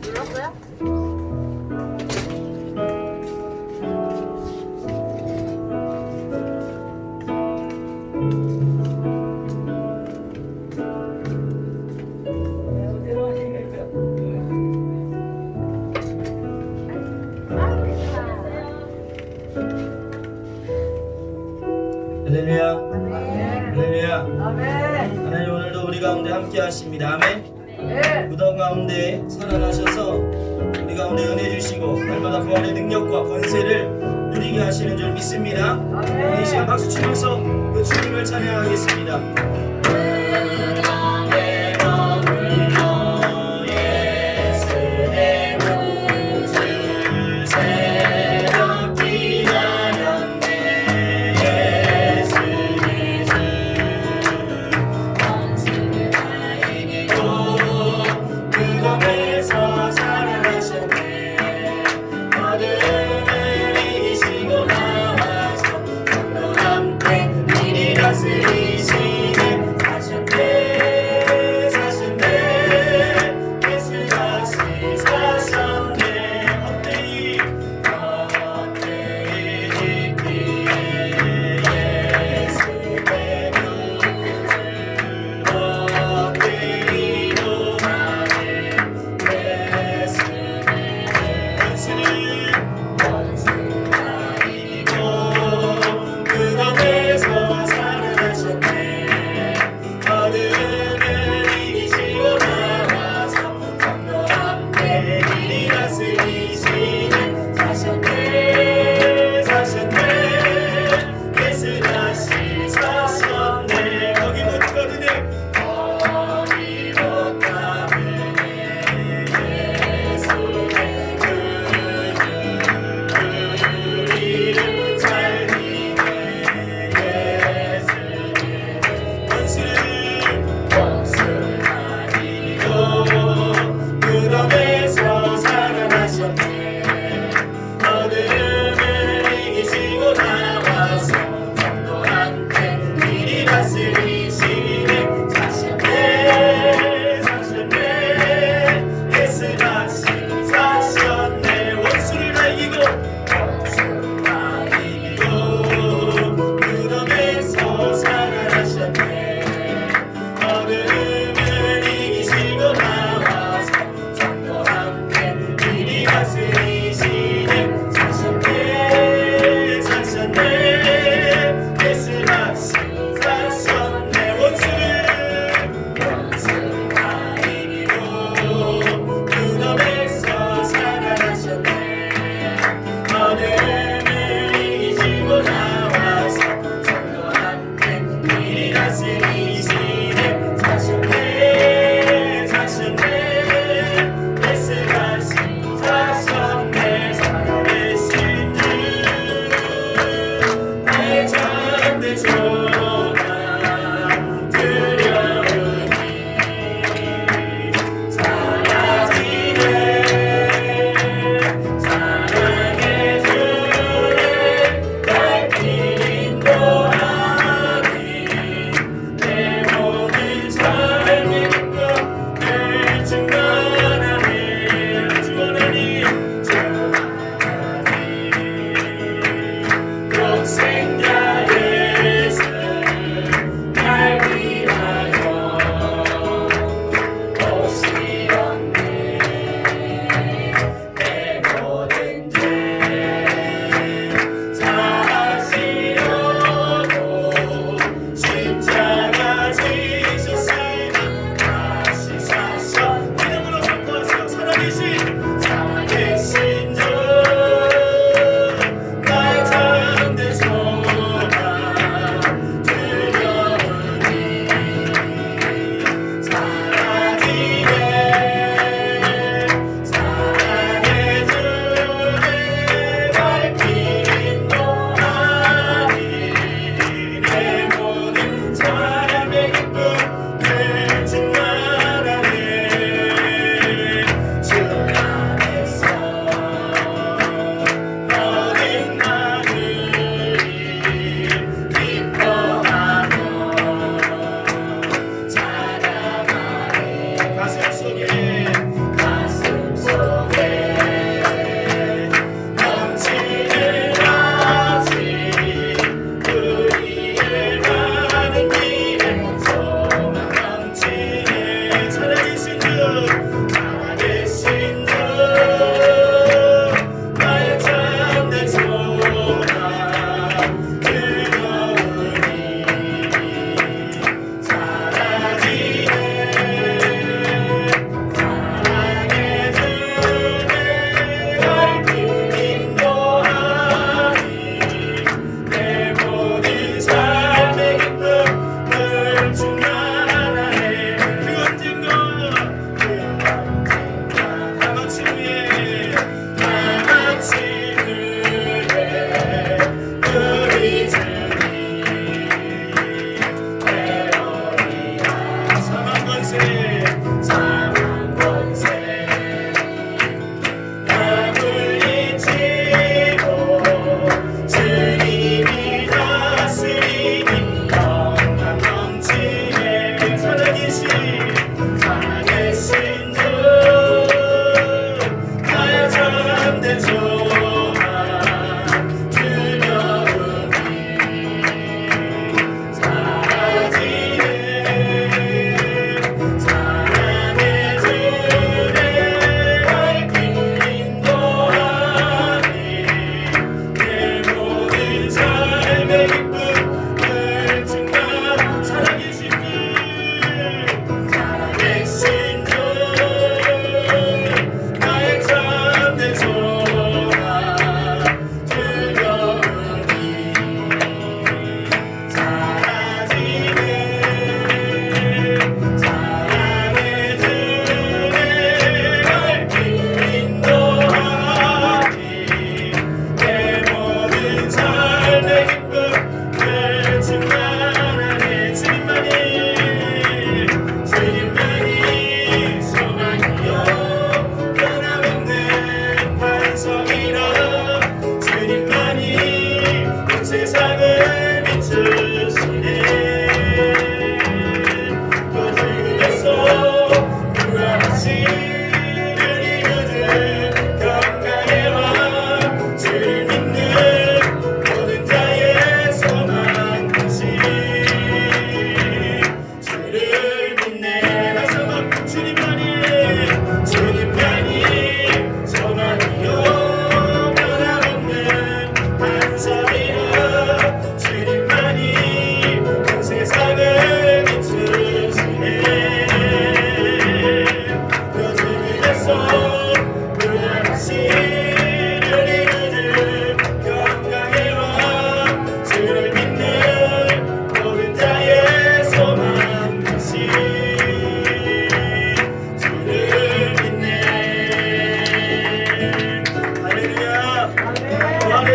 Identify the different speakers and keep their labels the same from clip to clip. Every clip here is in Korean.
Speaker 1: 눌렀어요?
Speaker 2: 할렐루야.
Speaker 1: 아멘.
Speaker 2: 할렐루야.
Speaker 1: 아멘.
Speaker 2: 하나님 오늘도 우리 가운데 함께 하십니다. 아멘.
Speaker 1: 네.
Speaker 2: 무덤 가운데 살아나셔서 우리 가운데 은혜 주시고 날마다 부활의 능력과 권세를 누리게 하시는 줄 믿습니다. 우리 이 시간 박수 치면서 그 주님을 찬양하겠습니다.
Speaker 3: 내 잠든 손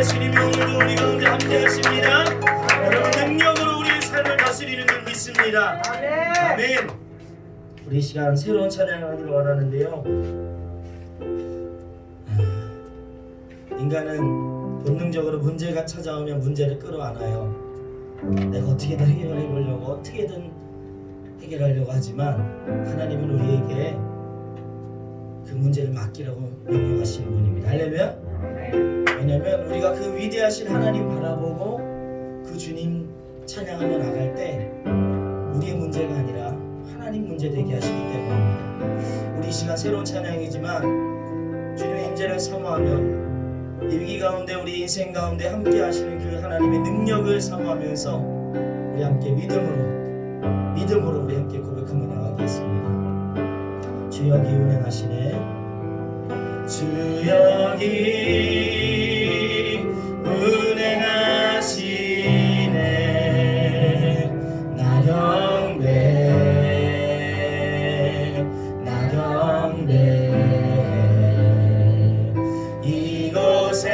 Speaker 2: 주님이 오늘도 우리 가운데 함께 하십니다. 여러분 능력으로 우리의 삶을 다스리는 줄 믿습니다. 아멘. 우리 이 시간 새로운 찬양을 하기를 원하는데요. 인간은 본능적으로 문제가 찾아오면 문제를 끌어안아요. 내가 어떻게든 해결해 보려고 어떻게든 해결하려고 하지만 하나님은 우리에게 그 문제를 맡기라고 명령하시는 분입니다. 할렐루야. 왜냐면 우리가 그 위대하신 하나님 바라보고 그 주님 찬양하며 나갈 때 우리의 문제가 아니라 하나님 문제 되게 하시기 때문입니다. 우리 이 시간 새로운 찬양이지만 주님의 임재를 사모하며 이 위기 가운데 우리 인생 가운데 함께 하시는 그 하나님의 능력을 사모하면서 우리 함께 믿음으로 우리 함께 고백하며 나가겠습니다. 주 여기 운행하시네. 주 여기 운행하시네. 나 경배 이곳에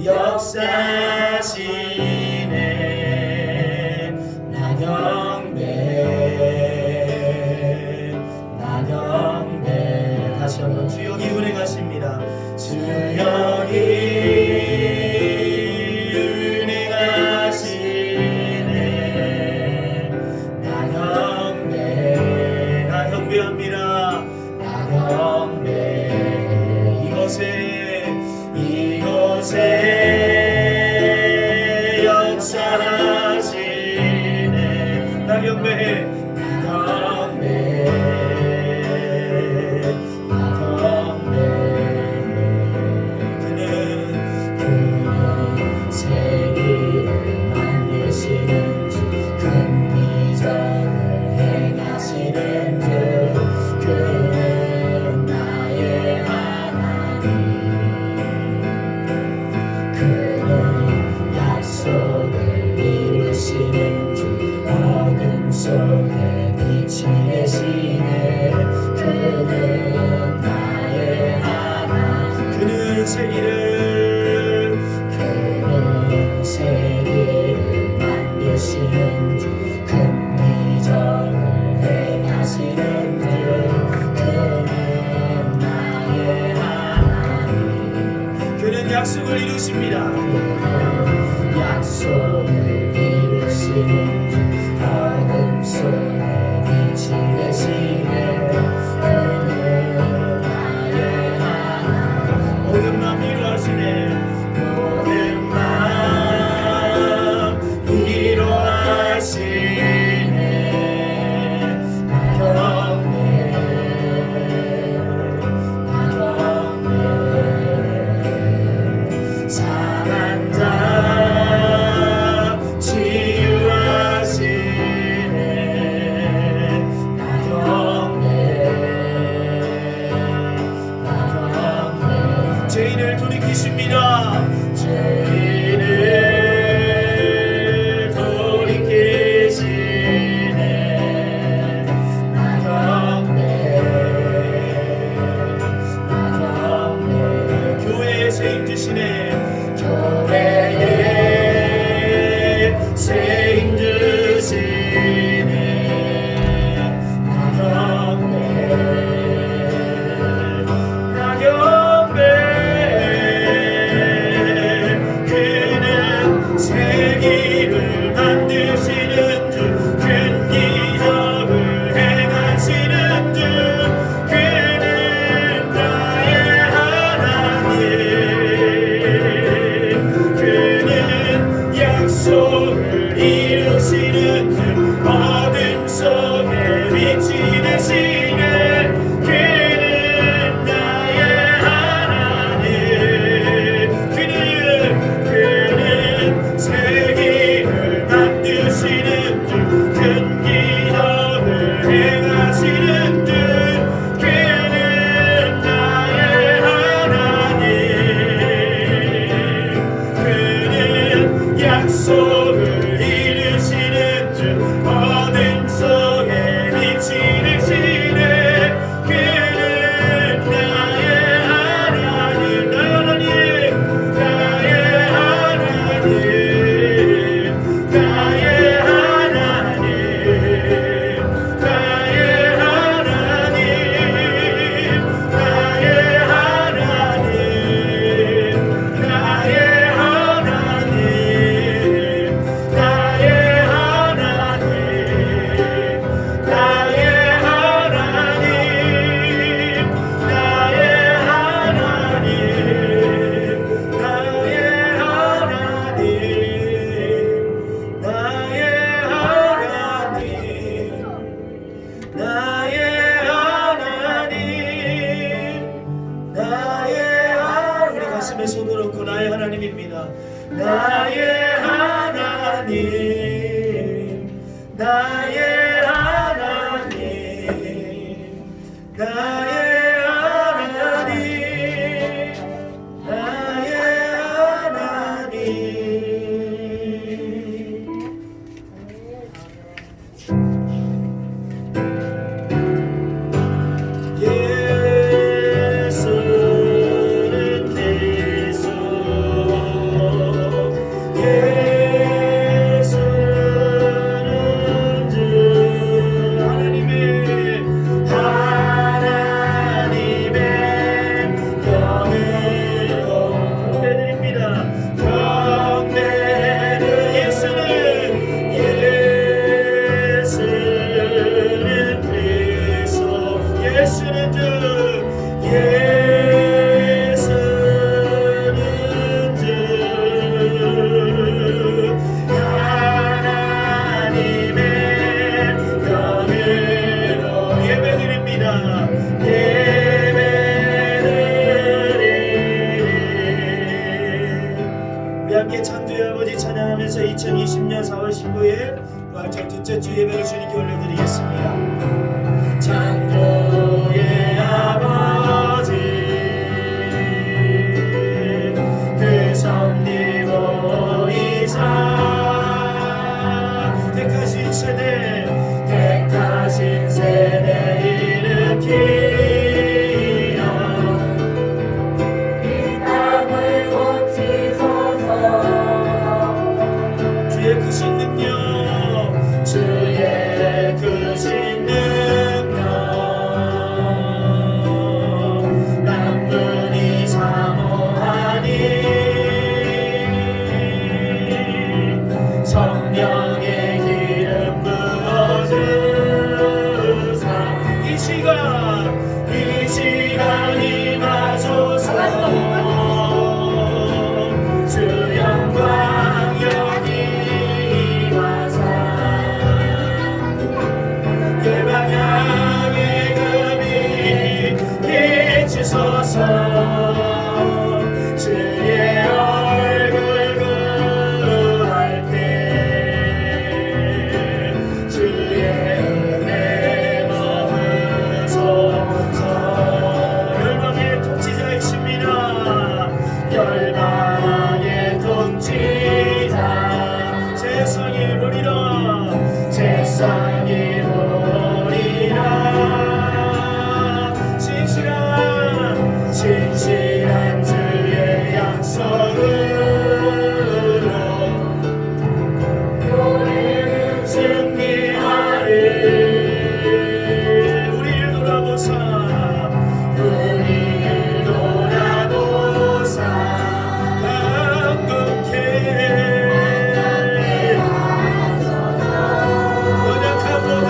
Speaker 2: 역사하시네. 나 경배 다시 한번 주 여기 운행하십니다. 주 여기 운행하시네. 나 경배합니다. 나 경배 이곳에 역사하시네. 나 경배해. 세기를 만드시는 주 큰 비전을 행하시는 주 그는 나의 하나님. 그는 약속을 이루십니다. 그는 약속을 이루시는 주 어둠 속에 빛이 되시네. 그는 나의 하나님. 모든 맘 이루하시네. 죄인을 돌이키십니다. 죄인을 돌이키시네. 나 경배 교회의 새 임주시네. 교회의 새 임주시네. 나 경배 그는 세기를 약속을 이루시는 주 어둠 속에 빛이 되시네 그는 나의 하나님 그는 세계를 만드시는 주 큰 기적을 행하시는 주 그는 나의 하나님 그는 약속을 이루시는 주 어둠 속에 빛이 되시네 그는 나의 하나님 나의 하나님 나의 하나님 나의 하나님 나의 하나님 나의 하나님 나의 하나님 나의 하나님 나의 하나님 나의 하나님 나의 하나님 나의 하나님 나의 하나님 우리 가슴에 손을 얹고 나의 하나님입니다. 나의 하나님 나의 하나님 나의 하나님 나의 하나님 예수는 예수 예수는 주 하나님의 영으로 경배드립니다. 경배는 예수는 그리스도 예수는 주 예수는 주 하나님의 영으로 예배드립니다. 우리 함께 창조의 아버지 찬양하면서 2020년 4월 15일 부활절 둘째 주 예배를 주님께 올려드리겠습니다. 창조의 아버지 그 성리보이사 택하신 세대 일으키며
Speaker 1: 이 땅을 고치소서
Speaker 2: 주의 크신 능력 주의 크신 능력 남분이 사모하니 성령의 기름 부어주사 이 시간 임하소서 주 영광 여기 임하사 예방향의 금이 비추소서 주의 얼굴 구할 때 주의 은혜 머무소서 열방의 통치자이십니다. 열방의 통치자 세상이 보리라 세상이 보리라 신실한 주의 약속으로 승리하리 우리를 돌아보사 강건케 번역하고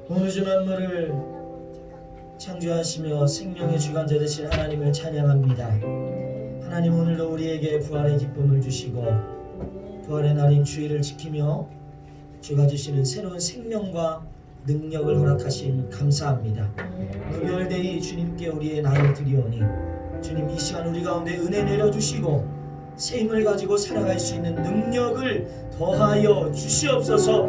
Speaker 2: 우주 만물을 창조하시며 생명의 주관자 되신 하나님을 찬양합니다. 하나님, 오늘도 우리에게 부활의 기쁨을 주시고 부활의 날인 주일을 지키며 주가 주시는 새로운 생명과 능력을 허락하신 감사합니다. 무별대이 주님께 우리의 나를 드리오니 주님, 이 시간 우리 가운데 은혜 내려주시고 새 힘을 가지고 살아갈 수 있는 능력을 더하여 주시옵소서.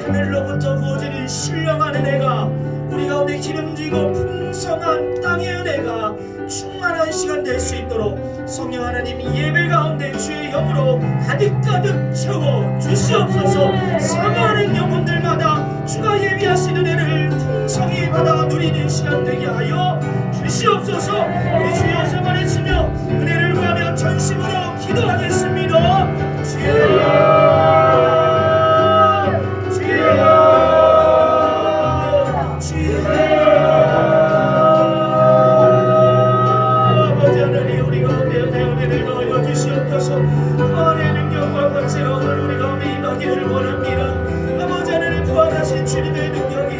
Speaker 2: 하늘로부터 부어지는 신령한 은혜가 우리 가운데 기름지고 풍성한 땅의 은혜가 충만한 시간 될 수 있도록 성령 하나님, 예배 가운데 주의 영으로 가득가득 채워 주시옵소서. 사모하는 영혼들마다 주가 예비하신 은혜를 풍성히 받아 누리는 시간 되게 하여 주시옵소서. 우리 주여 세 번 외치며 은혜를 구하며 전심으로 기도하겠습니다. 주여, 부활의 능력과 권세가 오늘 우리 가운데 임하기를 원합니다. 아버지 하나님, 부활하신 주님의 능력이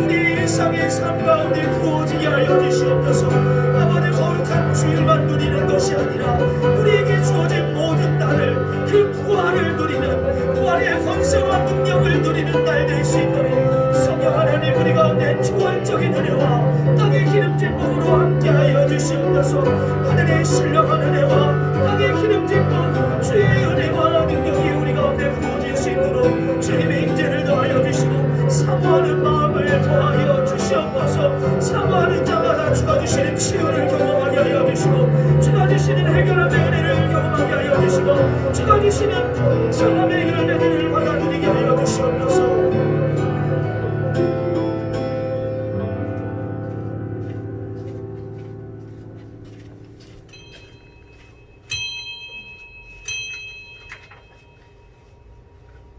Speaker 2: 우리 일상의 삶 가운데 부어지게 하여 주시옵소서. 아버지, 거룩한 주일만 누리는 것이 아니라 우리에게 주어진 모든 날을 그 부활을 누리는, 부활의 권세와 능력을 누리는 날 될 수 있도록 성령 하나님, 우리 가운데 초월적인 은혜와 땅의 기름진 복으로 함께하여 주시옵소서. 하늘의 신령한 은혜와 땅의 기름진 복, 주의 은혜와 능력이 우리 가운데 부어질 수 있도록 주님의 임재를 더하여 주시고 사모하는 마음을 더하여 주시옵소서. 사모하는 자마다 주가 주시는 치유를 경험하게 하여 주시고 주가 주시는 해결함의 은혜를 경험하게 하여 주시고 주가 주시는 풍성함의 열매들을 받아 누리게 하여 주시옵소서.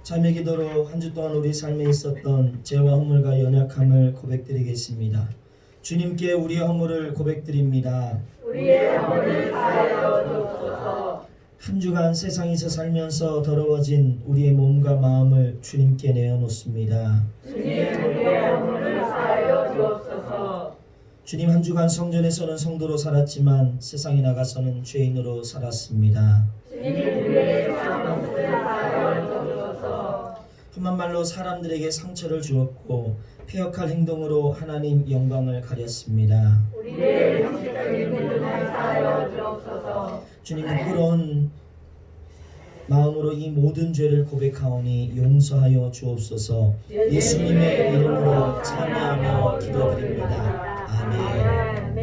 Speaker 2: 참회 기도로 한 주 동안 우리 삶에 있었던 죄와 허물과 연약함을 고백드리겠습니다. 주님께 우리의 허물을 고백드립니다.
Speaker 1: 우리의 허물을 사하여 주옵소서.
Speaker 2: 한 주간 세상에서 살면서 더러워진 우리의 몸과 마음을 주님께 내어놓습니다.
Speaker 1: 주님, 우리의 허물을 사하여 주옵소서.
Speaker 2: 주님, 한 주간 성전에서는 성도로 살았지만 세상에 나가서는 죄인으로 살았습니다.
Speaker 1: 주님, 우리의 잘못을 사하여 주옵소서.
Speaker 2: 험한 말로 사람들에게 상처를 주었고 폐역할 행동으로 하나님 영광을 가렸습니다.
Speaker 1: 우리의 형식적인 부분을 사하여 주옵소서.
Speaker 2: 주님, 부끄러운 마음으로 이 모든 죄를 고백하오니 용서하여 주옵소서. 예수님의 이름으로 참여하며 기도드립니다. 아멘.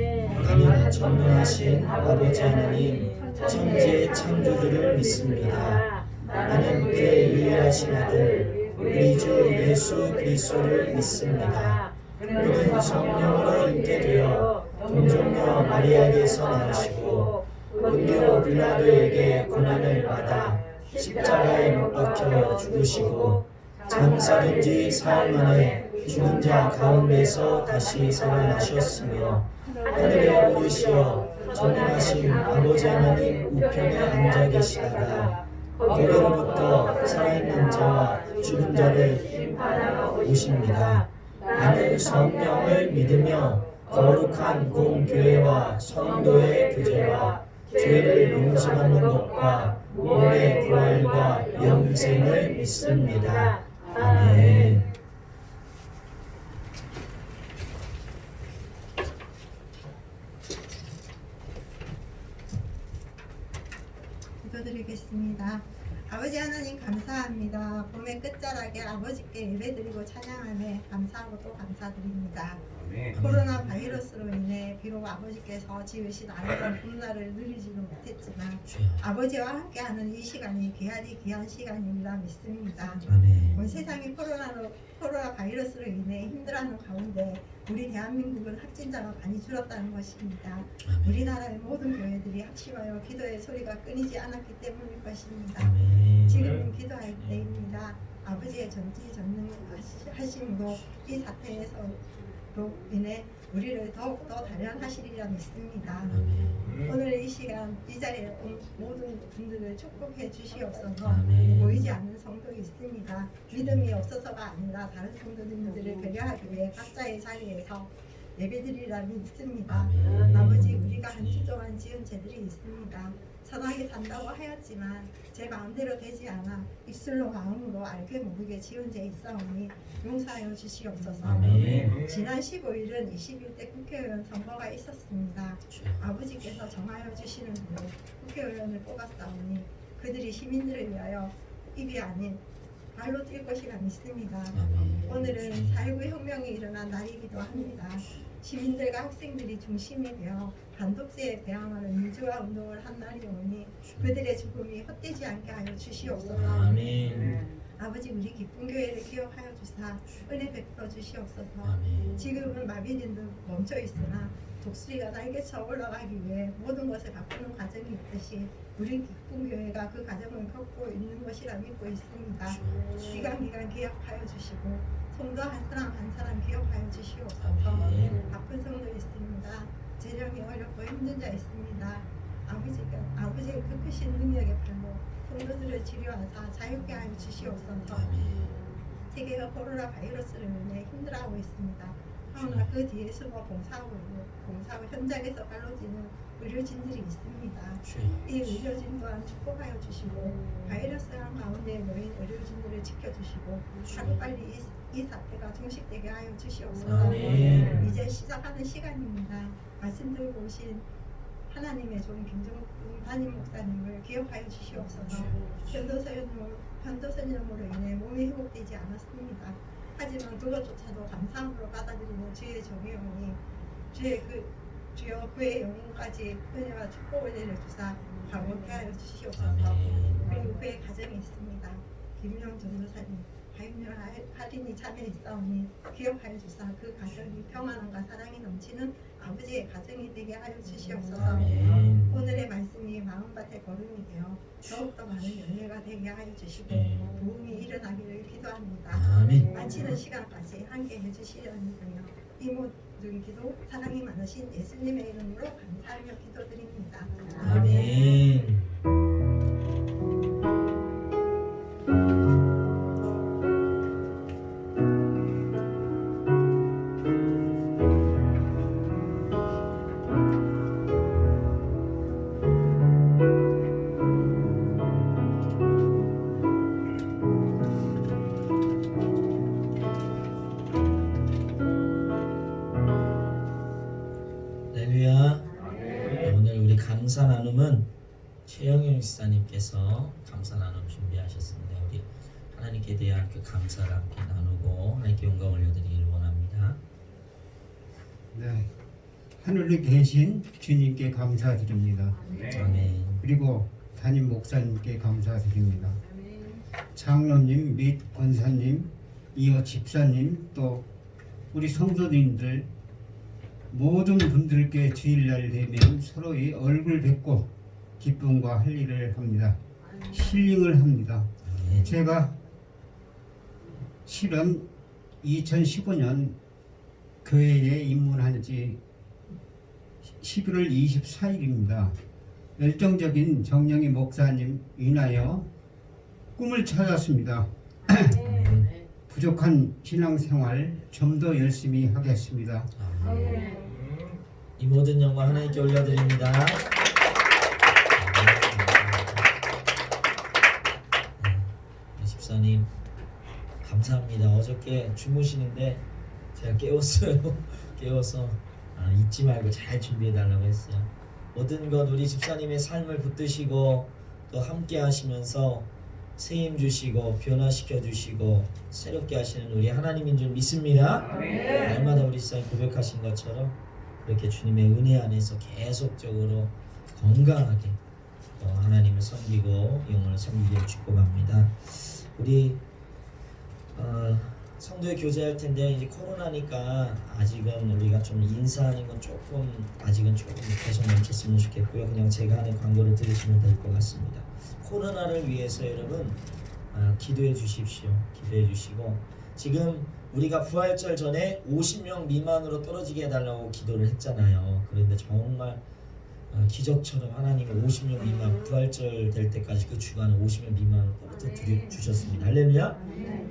Speaker 2: 나는 전능하신 아버지 하나님, 천지의 창조주를 믿습니다. 나는 그의 유일하신 아들 우리 주 예수 그리스도를 믿습니다. 그는 성령으로 있게 되어 동정녀 마리아에게서 나으시고 본디오 빌라도에게 고난을 받아 십자가에 못 박혀 죽으시고 장사된 지 사흘 만에 죽은 자 가운데서 다시 살아나셨으며 하늘에 오르시어 전능하신 아버지 하나님 우편에 앉아 계시다가 거기로부터 살아있는 자와 죽은 자를
Speaker 1: 심판하러
Speaker 2: 오십니다. 나는 성령을 믿으며 거룩한 공교회와 성도의 교제와 죄를 용서받는 것과 몸의 부활과 영생을 믿습니다. 아멘.
Speaker 3: 기도드리겠습니다. 아버지 하나님 감사합니다. 봄의 끝자락에 아버지께 예배드리고 찬양하며 감사하고 또 감사드립니다. 코로나 바이러스로 인해 비록 아버지께서 지으신 아름다운 봄날을 누리지는 못했지만 아버지와 함께하는 이 시간이 귀한 시간입니다. 믿습니다.
Speaker 2: 아멘.
Speaker 3: 온 세상이 코로나 바이러스로 인해 힘들어하는 가운데 우리 대한민국은 확진자가 많이 줄었다는 것입니다. 우리나라의 모든 교회들이 합심하여 기도의 소리가 끊이지 않았기 때문일 것입니다. 지금 기도할 때입니다. 아버지의 전지전능하심으로 이 사태에서 인해 우리를 더욱더 단련하시리라 믿습니다.
Speaker 4: 아멘.
Speaker 3: 오늘 이 시간 이 자리에 온 모든 분들을 축복해 주시옵소서.
Speaker 4: 아멘.
Speaker 3: 보이지 않는 성도 있습니다. 믿음이 없어서가 아니라 다른 성도님들을 배려하기 위해 각자의 자리에서 예배드리라 믿습니다.
Speaker 4: 아멘.
Speaker 3: 아버지, 우리가 한 주 동안 지은 죄들이 있습니다. 선하게 산다고 하였지만 제 마음대로 되지 않아 입술로 마음으로 알게 모르게 지은 죄 있사오니 용서하여 주시옵소서.
Speaker 4: 아멘.
Speaker 3: 지난 15일은 21대 국회의원 선거가 있었습니다. 아버지께서 정하여 주시는 대로 국회의원을 뽑았사오니 그들이 시민들을 위하여 입이 아닌 발로 뛸 것이라 믿습니다.
Speaker 4: 아멘.
Speaker 3: 오늘은 4.19 혁명이 일어난 날이기도 합니다. 시민들과 학생들이 중심이 되어 반독재에 대항하는 민주화 운동을 한 날이 오니 그들의 죽음이 헛되지 않게 하여 주시옵소서.
Speaker 4: 아멘.
Speaker 3: 아버지, 우리 기쁜 교회를 기억하여 주사 은혜 베풀어 주시옵소서.
Speaker 4: 아멘.
Speaker 3: 지금은 마비된 듯 멈춰 있으나 독수리가 날개쳐 올라가기 위해 모든 것을 바꾸는 과정이 있듯이 우리 기쁜 교회가 그 과정을 겪고 있는 것이라 믿고 있습니다. 기간 기억하여 주시고 성도 한 사람 기억하여 주시옵소서.
Speaker 4: 아멘.
Speaker 3: 바쁜 성도 있습니다. 재정이 어렵고 힘든 자 있습니다. 아버지의 그 크신 능력의 팔로 성도들을 치료하사 자유케 하여 주시옵소서.
Speaker 4: 아멘.
Speaker 3: 세계가 코로나 바이러스로 인해 힘들어하고 있습니다. 그러나 그 뒤에 숨어 봉사하고 현장에서 발로지는 의료진들이 있습니다. 이 의료진 또한 축복하여 주시고 바이러스랑 가운데 놓인 의료진들을 지켜주시고 하루빨리 이 사태가 종식되게 하여 주시옵소서.
Speaker 4: 아멘.
Speaker 3: 이제 시작하는 시간입니다. 말씀 들고 오신 하나님의 종 김정훈 담임 목사님을 기억하여 주시옵소서. 편도선염으로 인해 몸이 회복되지 않았습니다. 하지만 그것조차도 감사함으로 받아들이는 주의 종이오니 주여 그의 영혼까지 은혜와 축복을 내려주사 방어케 하여 주시옵소서.
Speaker 4: 아멘.
Speaker 3: 그리고 그의 가정이 있습니다. 김영 전도사님, 하윤열 할인이 자매에 있사오니 기억하여 주사 그 가정이 평안함과 사랑이 넘치는 아버지의 가정이 되게 하여 주시옵소서.
Speaker 4: 아멘.
Speaker 3: 오늘의 말씀이 마음밭에 거름이 되어 더욱더 많은 열매가 되게 하여 주시고 부흥이 일어나기를 기도합니다.
Speaker 4: 아멘.
Speaker 3: 마치는 시간까지 함께 해주시려니까요. 이 모든 기도 사랑이 많으신 예수님의 이름으로 감사하며 기도드립니다.
Speaker 4: 아멘. 할렐루야. 오늘 우리 감사 나눔은 최영영 집사님께서 감사 나눔 준비하셨습니다. 우리 하나님께 대한 그 감사를 함께 나누고 하나님께 영광 올려드리기를 원합니다.
Speaker 5: 네, 하늘에 계신 주님께 감사드립니다.
Speaker 4: 아멘.
Speaker 5: 그리고 담임 목사님께 감사드립니다. 장로님 및 권사님, 이어 집사님, 또 우리 성도님들 모든 분들께 주일날 되면 서로의 얼굴 뵙고 기쁨과 할 일을 합니다. 힐링을 합니다.
Speaker 4: 아멘.
Speaker 5: 제가 실은 2015년 교회에 입문한 지 11월 24일입니다. 열정적인 정영희 목사님 인하여 꿈을 찾았습니다. 부족한 신앙생활 좀 더 열심히 하겠습니다.
Speaker 4: 아멘. 이 모든 영광 하나님께 올려드립니다. 네, 집사님 감사합니다. 어저께 주무시는데 제가 깨웠어요. 깨워서 잊지 말고 잘 준비해달라고 했어요. 모든 것 우리 집사님의 삶을 붙드시고 또 함께 하시면서 세임 주시고 변화시켜 주시고 새롭게 하시는 우리 하나님인 줄 믿습니다. 날마다 우리 집사님 고백하신 것처럼 그렇게 주님의 은혜 안에서 계속적으로 건강하게 하나님을 섬기고 영혼을 섬기기를 축복합니다. 우리 성도에 교제할 텐데 이제 코로나니까 아직은 우리가 좀 인사하는 건 조금 아직은 조금 계속 멈췄으면 좋겠고요. 그냥 제가 하는 광고를 들으시면 될 것 같습니다. 코로나를 위해서 여러분 기도해 주십시오. 기도해 주시고 지금 우리가 부활절 전에 50명 미만으로 떨어지게 해달라고 기도를 했잖아요. 그런데 정말 기적처럼 하나님이 50명 미만 부활절 될 때까지 그 주간에 50명 미만으로 떨어뜨려 주셨습니다. 할렐루야.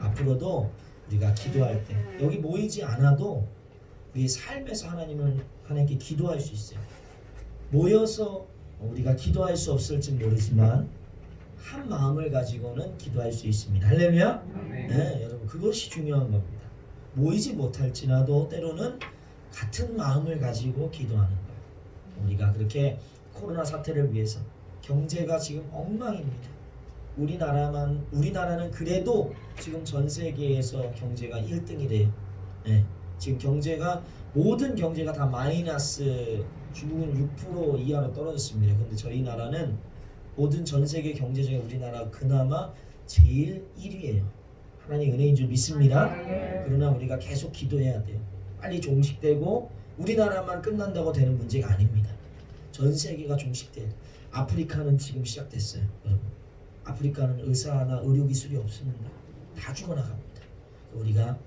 Speaker 4: 앞으로도 우리가 기도할 때 여기 모이지 않아도 우리 삶에서 하나님께 기도할 수 있어요. 모여서 우리가 기도할 수 없을지 모르지만 한 마음을 가지고는 기도할 수 있습니다. 할렐루야. 네, 여러분 그것이 중요한 겁니다. 모이지 못할지라도 때로는 같은 마음을 가지고 기도하는 거예요. 우리가 그렇게 코로나 사태를 위해서 경제가 지금 엉망입니다. 우리나라는 그래도 지금 전 세계에서 경제가 1등이래요. 네, 지금 모든 경제가 다 마이너스, 중국은 6% 이하로 떨어졌습니다. 근데 저희 나라는 모든 전 세계 경제 중에 우리나라가 그나마 제일 1위예요. 하나님 은혜인 줄 믿습니다. 그러나 우리가 계속 기도해야 돼요. 빨리 종식되고 우리나라만 끝난다고 되는 문제가 아닙니다. 전 세계가 종식돼요. 아프리카는 지금 시작됐어요. 여러분, 아프리카는 의사나 의료기술이 없습니다. 다 죽어나갑니다. 우리가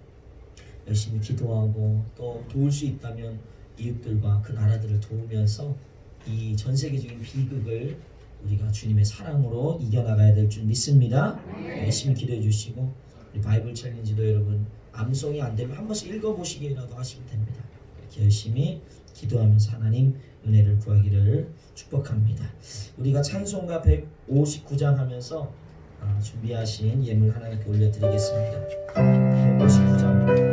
Speaker 4: 열심히 기도하고 또 도울 수 있다면 이웃들과 그 나라들을 도우면서 이 전 세계적인 비극을 우리가 주님의 사랑으로 이겨나가야 될 줄 믿습니다. 열심히 기도해 주시고 우리 바이블 챌린지도 여러분 암송이 안 되면 한 번씩 읽어보시기라도 하시면 됩니다. 이렇게 열심히 기도하면서 하나님 은혜를 구하기를 축복합니다. 우리가 찬송가 159장 하면서 준비하신 예물 하나님께 올려드리겠습니다. 159장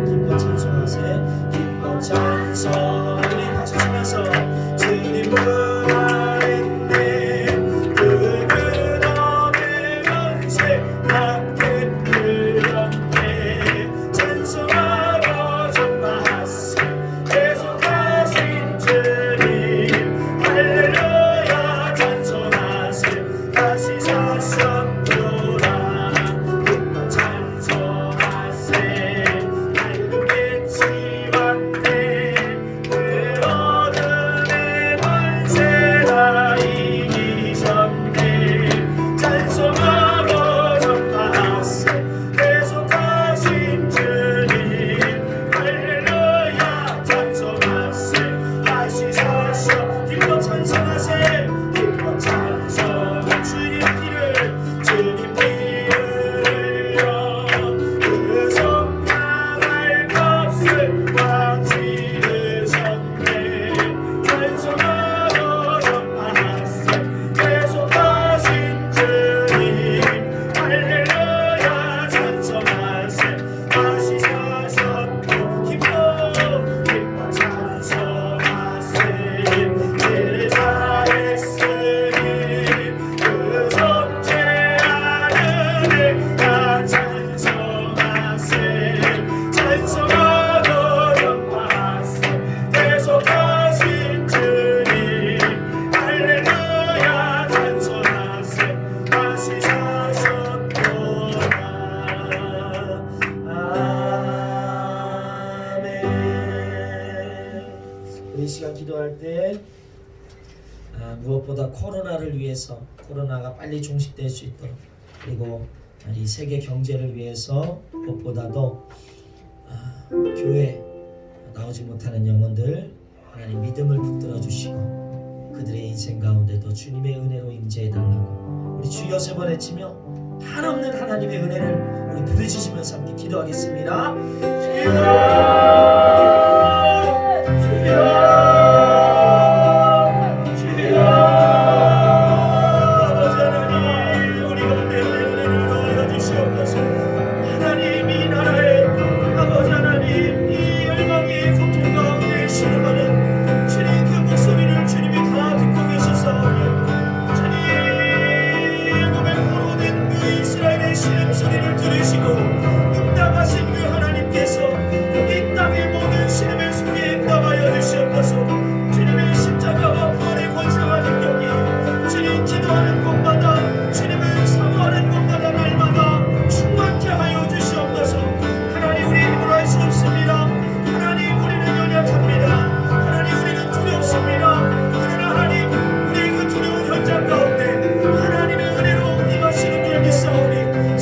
Speaker 4: 기뻐 찬송하세. 기뻐 찬송 우리 박수 치면서 주님 부활했네. 그 근원의 권세 같은 그런데 찬송하고 전파하세. 계속하신 주님 할렐루야 찬송하세. 다시 사셨구나. 기뻐 찬송하세. 밝은 빛이 왔네. 그 어둠의 권세 다 이기셨네. 찬송하고 전파하세. 계속하신 주님 할렐루야 찬송하세. 다시 사셔. 기뻐 찬송하세. 기뻐 찬송 주님 피를요. 그 성당할 값을 왕치르셨네. 찬송하고 전파하세. 계속하신 주님 할렐루야 찬송하세. 다시 사셨고 기뻐 찬송하세. 죄를 사했으니 그 속죄하는 은혜가 찬송하세. 찬송하고 전파하세. 계속하신 주님 할렐루야 찬송하세. 다시 사셨구나. 아멘. 우리 이 시간 기도할 때 무엇보다 코로나를 위해서 코로나가 빨리 종식될 수 있도록 그리고 이 세계 경제를 위해서 무엇보다도 교회 나오지 못하는 영혼들 하나님 믿음을 붙들어 주시고 그들의 인생 가운데도 주님의 은혜로 임재해 달라고 우리 주 여섯 번 외치며 한없는 하나님의 은혜를 우리 부르짖으면서 함께 기도하겠습니다. 주여 신음소리를 들으시고 응답하신 그 하나님께서 이 땅의 모든 신음의 소리에 응답하여 주시옵소서. 주님의 십자가와 부활의 권세와 능력이 주님 기도하는 곳마다 주님을 사모하는 곳마다 날마다 충만케 하여 주시옵소서. 하나님 우리 힘으로 할 수 없습니다. 하나님 우리는 연약합니다. 하나님 우리는 두렵습니다. 그러나 하나님 우리의 그 두려운 현장 가운데 하나님의 은혜로 임하시는 줄 믿사오니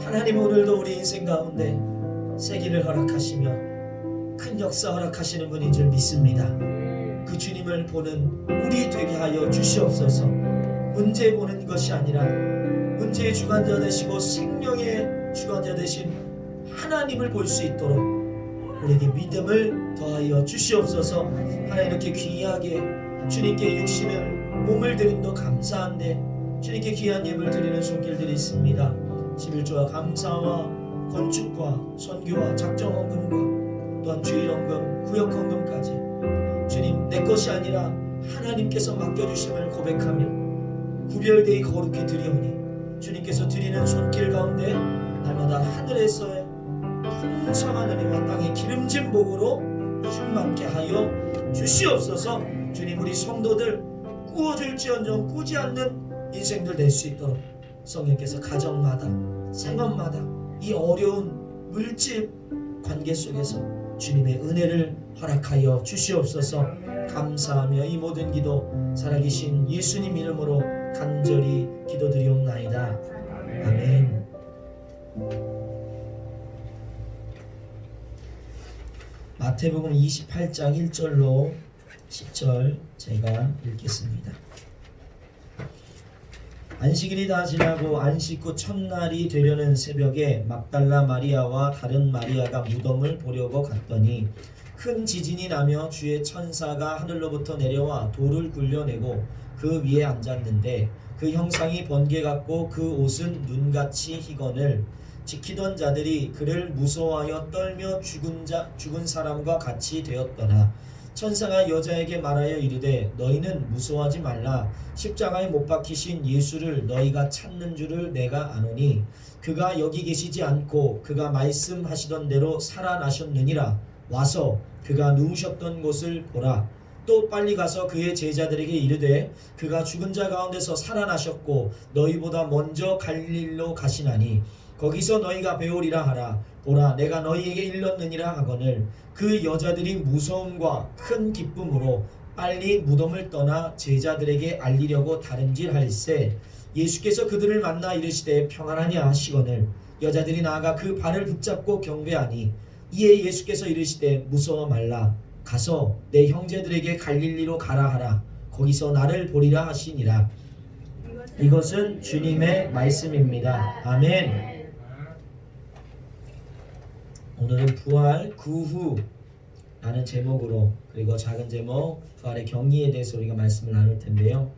Speaker 4: 하나님 오늘도 우리 인생 가운데 세기를 허락하시며 큰 역사 허락하시는 분인 줄 믿습니다. 그 주님을 보는 우리 되게 하여 주시옵소서. 문제 보는 것이 아니라 문제의 주관자 되시고 생명의 주관자 되신 하나님을 볼 수 있도록 우리에게 믿음을 더하여 주시옵소서. 하나님 이렇게 귀하게 주님께 육신을 몸을 드림도 감사한데 주님께 귀한 예물 드리는 손길들이 있습니다. 11조와 감사와 건축과 선교와 작정헌금과 또한 주일헌금 구역헌금까지 주님 내 것이 아니라 하나님께서 맡겨주심을 고백하며 구별되이 거룩히 드리오니 주님께서 드리는 손길 가운데 날마다 하늘에서의 풍성한 은혜와 땅의 기름진 복으로 충만케 하여 주시옵소서. 주님 우리 성도들 꾸어줄지언정 꾸지 않는 인생들 될 수 있도록 성령께서 가정마다 생업마다 이 어려운 물질 관계 속에서 주님의 은혜를 허락하여 주시옵소서. 감사하며 이 모든 기도 살아계신 예수님 이름으로 간절히 기도드리옵나이다. 아멘. 마태복음 28장 1절로 10절 제가 읽겠습니다. 안식일이 다 지나고 안식 후 첫날이 되려는 새벽에 막달라 마리아와 다른 마리아가 무덤을 보려고 갔더니 큰 지진이 나며 주의 천사가 하늘로부터 내려와 돌을 굴려내고 그 위에 앉았는데 그 형상이 번개 같고 그 옷은 눈같이 희건을 지키던 자들이 그를 무서워하여 떨며 죽은 사람과 같이 되었더라. 천사가 여자에게 말하여 이르되 너희는 무서워하지 말라. 십자가에 못 박히신 예수를 너희가 찾는 줄을 내가 아노니 그가 여기 계시지 않고 그가 말씀하시던 대로 살아나셨느니라. 와서 그가 누우셨던 곳을 보라. 또 빨리 가서 그의 제자들에게 이르되 그가 죽은 자 가운데서 살아나셨고 너희보다 먼저 갈릴리로 가시나니 거기서 너희가 배우리라 하라. 보라 내가 너희에게 일렀느니라 하거늘 그 여자들이 무서움과 큰 기쁨으로 빨리 무덤을 떠나 제자들에게 알리려고 다름질할세 예수께서 그들을 만나 이르시되 평안하냐 하시거늘 여자들이 나아가 그 발을 붙잡고 경배하니 이에 예수께서 이르시되 무서워 말라. 가서 내 형제들에게 갈릴리로 가라 하라. 거기서 나를 보리라 하시니라. 이것은 주님의 말씀입니다. 아멘. 오늘은 부활 그 후라는 제목으로 그리고 작은 제목 부활의 경리에 대해서 우리가 말씀을 나눌 텐데요.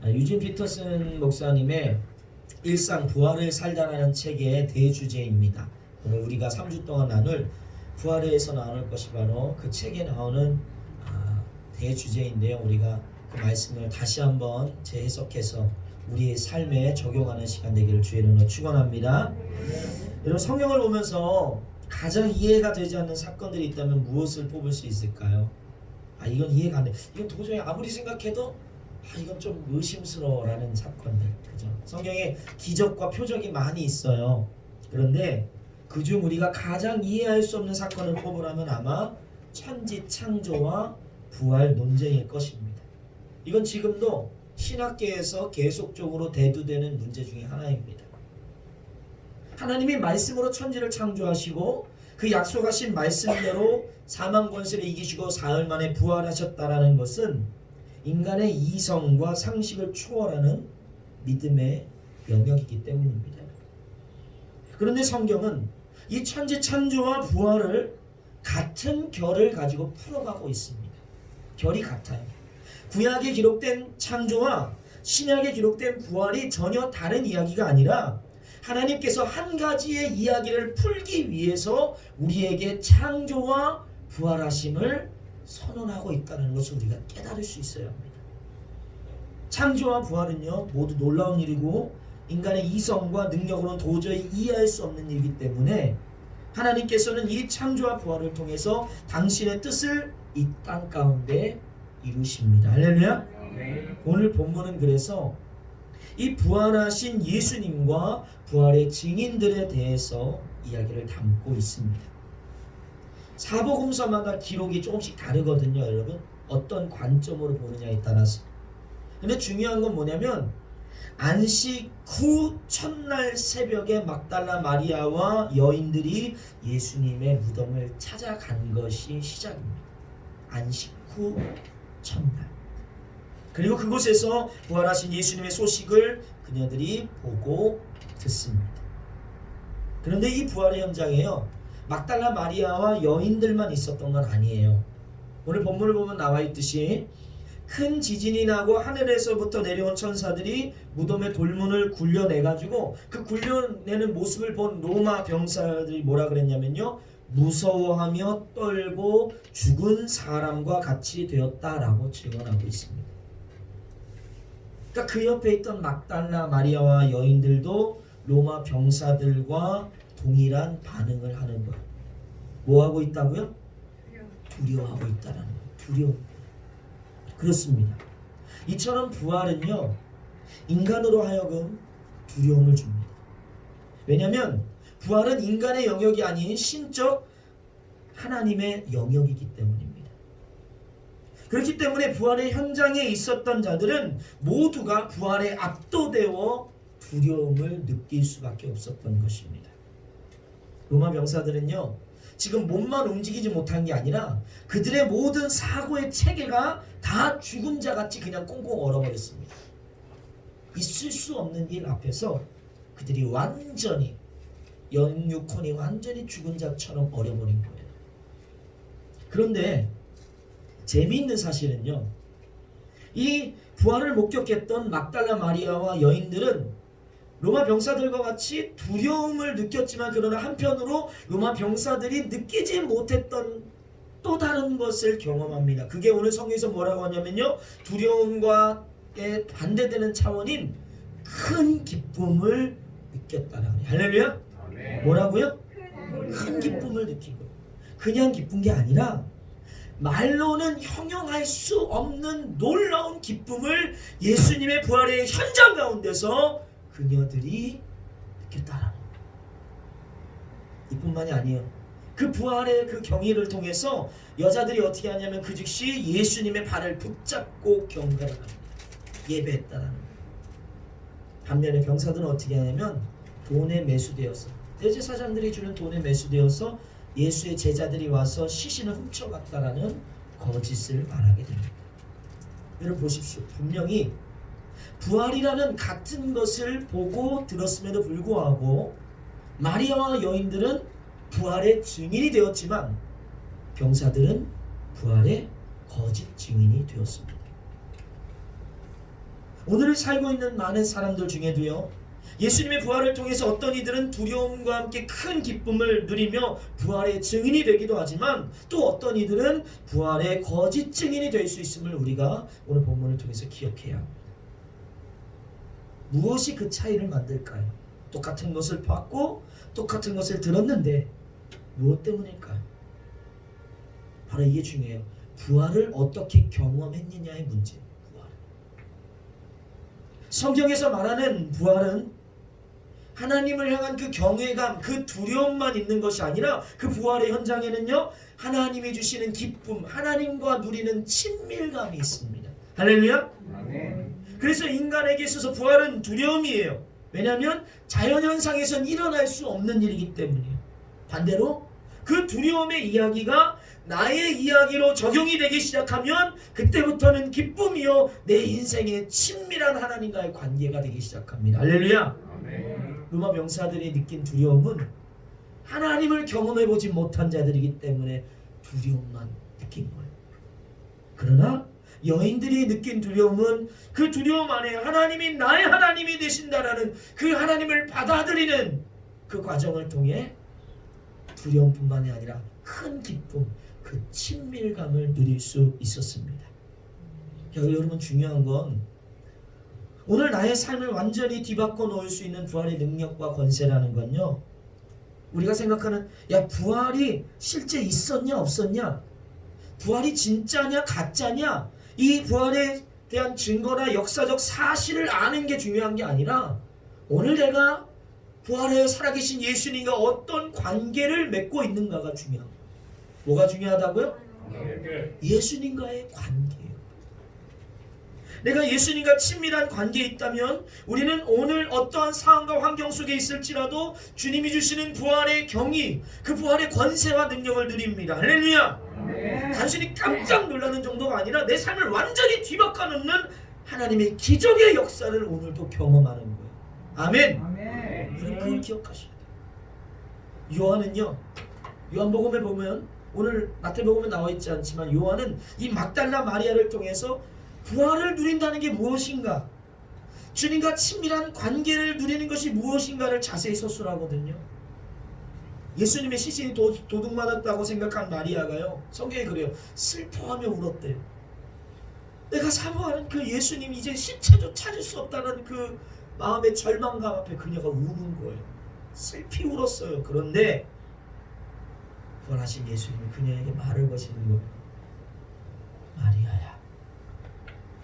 Speaker 4: 유진 피터슨 목사님의 일상 부활을 살다라는 책의 대주제입니다. 오늘 우리가 3주 동안 나눌 부활에서 나눌 것이 바로 그 책에 나오는 대주제인데요. 우리가 그 말씀을 다시 한번 재해석해서 우리의 삶에 적용하는 시간 되기를 주의 이름으로 축원합니다. 여러분 성경을 보면서 가장 이해가 되지 않는 사건들이 있다면 무엇을 뽑을 수 있을까요? 이건 이해가 안 돼. 이건 도저히 아무리 생각해도 이건 좀 의심스러워라는 사건들. 그죠? 성경에 기적과 표적이 많이 있어요. 그런데 그중 우리가 가장 이해할 수 없는 사건을 뽑으라면 아마 천지 창조와 부활 논쟁일 것입니다. 이건 지금도 신학계에서 계속적으로 대두되는 문제 중에 하나입니다. 하나님이 말씀으로 천지를 창조하시고 그 약속하신 말씀대로 사망 권세를 이기시고 사흘 만에 부활하셨다라는 것은 인간의 이성과 상식을 초월하는 믿음의 영역이기 때문입니다. 그런데 성경은 이 천지 창조와 부활을 같은 결을 가지고 풀어가고 있습니다. 결이 같아요. 구약에 기록된 창조와 신약에 기록된 부활이 전혀 다른 이야기가 아니라 하나님께서 한 가지의 이야기를 풀기 위해서 우리에게 창조와 부활하심을 선언하고 있다는 것을 우리가 깨달을 수 있어야 합니다. 창조와 부활은요 모두 놀라운 일이고 인간의 이성과 능력으로는 도저히 이해할 수 없는 일이기 때문에 하나님께서는 이 창조와 부활을 통해서 당신의 뜻을 이 땅 가운데 이루십니다. 할렐루야. 오늘 본문은 그래서 이 부활하신 예수님과 부활의 증인들에 대해서 이야기를 담고 있습니다. 사복음서마다 기록이 조금씩 다르거든요. 여러분 어떤 관점으로 보느냐에 따라서. 근데 중요한 건 뭐냐면 안식 후 첫날 새벽에 막달라 마리아와 여인들이 예수님의 무덤을 찾아간 것이 시작입니다. 안식 후 첫날. 그리고 그곳에서 부활하신 예수님의 소식을 그녀들이 보고 듣습니다. 그런데 이 부활의 현장에요, 막달라 마리아와 여인들만 있었던 건 아니에요. 오늘 본문을 보면 나와 있듯이 큰 지진이 나고 하늘에서부터 내려온 천사들이 무덤의 돌문을 굴려내가지고 그 굴려내는 모습을 본 로마 병사들이 뭐라 그랬냐면요, 무서워하며 떨고 죽은 사람과 같이 되었다라고 증언하고 있습니다. 그러니까 그 옆에 있던 막달라 마리아와 여인들도 로마 병사들과 동일한 반응을 하는 거예요. 뭐 하고 있다고요? 두려워하고 있다라는 거예요. 두려워. 그렇습니다. 이처럼 부활은요, 인간으로 하여금 두려움을 줍니다. 왜냐하면 부활은 인간의 영역이 아닌 신적 하나님의 영역이기 때문입니다. 그렇기 때문에 부활의 현장에 있었던 자들은 모두가 부활에 압도되어 두려움을 느낄 수밖에 없었던 것입니다. 로마 병사들은요, 지금 몸만 움직이지 못한 게 아니라 그들의 모든 사고의 체계가 다 죽은 자같이 그냥 꽁꽁 얼어버렸습니다. 있을 수 없는 일 앞에서 그들이 완전히, 영육혼이 완전히 죽은 자처럼 얼어버린 거예요. 그런데 재미있는 사실은요, 이 부활을 목격했던 막달라 마리아와 여인들은 로마 병사들과 같이 두려움을 느꼈지만, 그러나 한편으로 로마 병사들이 느끼지 못했던 또 다른 것을 경험합니다. 그게 오늘 성경에서 뭐라고 하냐면요, 두려움과의 반대되는 차원인 큰 기쁨을 느꼈다라고 해요. 할렐루야. 뭐라고요? 큰 기쁨을 느끼고, 그냥 기쁜 게 아니라 말로는 형용할 수 없는 놀라운 기쁨을 예수님의 부활의 현장 가운데서 그녀들이 느꼈다라는 거예요. 이뿐만이 아니에요. 그 부활의 그 경위를 통해서 여자들이 어떻게 하냐면 그 즉시 예수님의 발을 붙잡고 경배를 합니다. 예배했다라는 거예요. 반면에 병사들은 어떻게 하냐면 돈에 매수되어서, 대제사장들이 주는 돈에 매수되어서 예수의 제자들이 와서 시신을 훔쳐갔다라는 거짓을 말하게 됩니다. 여러분 보십시오. 분명히 부활이라는 같은 것을 보고 들었음에도 불구하고 마리아와 여인들은 부활의 증인이 되었지만 병사들은 부활의 거짓 증인이 되었습니다. 오늘 살고 있는 많은 사람들 중에도요, 예수님의 부활을 통해서 어떤 이들은 두려움과 함께 큰 기쁨을 누리며 부활의 증인이 되기도 하지만, 또 어떤 이들은 부활의 거짓 증인이 될 수 있음을 우리가 오늘 본문을 통해서 기억해야 합니다. 무엇이 그 차이를 만들까요? 똑같은 것을 봤고 똑같은 것을 들었는데 무엇 때문일까요? 바로 이게 중요해요. 부활을 어떻게 경험했느냐의 문제예요. 부활. 성경에서 말하는 부활은 하나님을 향한 그 경외감, 그 두려움만 있는 것이 아니라 그 부활의 현장에는요, 하나님이 주시는 기쁨, 하나님과 누리는 친밀감이 있습니다. 할렐루야. 아멘. 그래서 인간에게 있어서 부활은 두려움이에요. 왜냐하면 자연현상에선 일어날 수 없는 일이기 때문이에요. 반대로 그 두려움의 이야기가 나의 이야기로 적용이 되기 시작하면 그때부터는 기쁨이요, 내 인생의 친밀한 하나님과의 관계가 되기 시작합니다. 할렐루야. 아멘. 로마 병사들이 느낀 두려움은 하나님을 경험해보지 못한 자들이기 때문에 두려움만 느낀 거예요. 그러나 여인들이 느낀 두려움은 그 두려움 안에 하나님이 나의 하나님이 되신다라는 그 하나님을 받아들이는 그 과정을 통해 두려움뿐만이 아니라 큰 기쁨, 그 친밀감을 누릴 수 있었습니다. 여러분, 중요한 건 오늘 나의 삶을 완전히 뒤바꿔 놓을 수 있는 부활의 능력과 권세라는 건요, 우리가 생각하는, 야, 부활이 실제 있었냐 없었냐, 부활이 진짜냐 가짜냐, 이 부활에 대한 증거나 역사적 사실을 아는 게 중요한 게 아니라 오늘 내가 부활하여 살아계신 예수님과 어떤 관계를 맺고 있는가가 중요한 거예요. 뭐가 중요하다고요? 예수님과의 관계예요.
Speaker 2: 내가 예수님과 친밀한 관계에 있다면 우리는 오늘 어떠한 상황과 환경 속에 있을지라도 주님이 주시는 부활의 경이, 그 부활의 권세와 능력을 누립니다. 할렐루야. 단순히 깜짝 놀라는 정도가 아니라 내 삶을 완전히 뒤바꿔 놓는 하나님의 기적의 역사를 오늘도 경험하는 거예요. 아멘. 여러분 그걸 기억하셔야 돼요. 요한은요, 요한복음에 보면, 오늘 마태복음에 나와 있지 않지만 요한은 이 막달라 마리아를 통해서 부활을 누린다는 게 무엇인가, 주님과 친밀한 관계를 누리는 것이 무엇인가를 자세히 서술하거든요. 예수님의 시신이 도둑맞았다고 생각한 마리아가요, 성경에 그래요, 슬퍼하며 울었대요. 내가 사모하는 그 예수님 이제 시체도 찾을 수 없다는 그 마음의 절망감 앞에 그녀가 우는 거예요. 슬피 울었어요. 그런데 부활하신 예수님이 그녀에게 말을 거시는 거예요. 마리아야.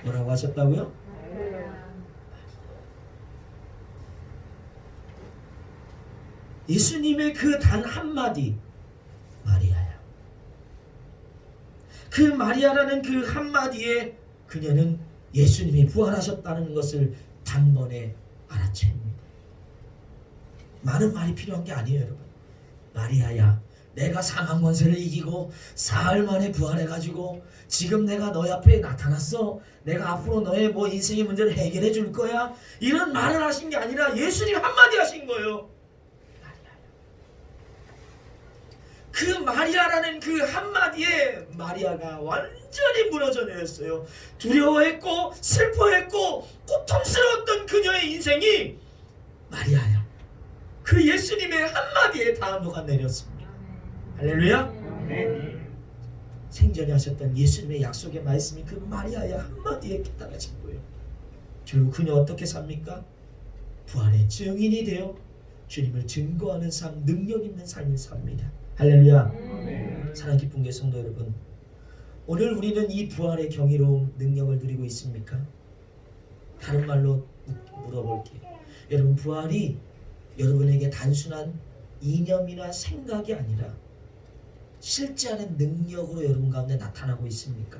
Speaker 2: 뭐라고 하셨다고요? 예수님의 그 단 한마디, 마리아야. 그 마리아라는 그 한마디에 그녀는 예수님이 부활하셨다는 것을 단번에 알아챕니다. 많은 말이 필요한 게 아니에요, 여러분. 마리아야, 내가 사망 권세를 이기고 사흘 만에 부활해가지고 지금 내가 너희 앞에 나타났어. 내가 앞으로 너의 뭐 인생의 문제를 해결해 줄 거야. 이런 말을 하신 게 아니라 예수님 한마디 하신 거예요. 그 마리아라는 그 한마디에 마리아가 완전히 무너져 내렸어요. 두려워했고 슬퍼했고 고통스러웠던 그녀의 인생이 마리아야, 그 예수님의 한마디에 다 녹아내렸습니다. 할렐루야. 생전에 하셨던 예수님의 약속의 말씀이 그 마리아의 한마디에 깨달아진 거예요. 결국 그녀 어떻게 삽니까? 부활의 증인이 되어 주님을 증거하는 삶, 능력 있는 삶을 삽니다. 할렐루야. 사랑 깊은 게 성도 여러분, 오늘 우리는 이 부활의 경이로움, 능력을 누리고 있습니까? 다른 말로 물어볼게요. 여러분, 부활이 여러분에게 단순한 이념이나 생각이 아니라 실제하는 능력으로 여러분 가운데 나타나고 있습니까?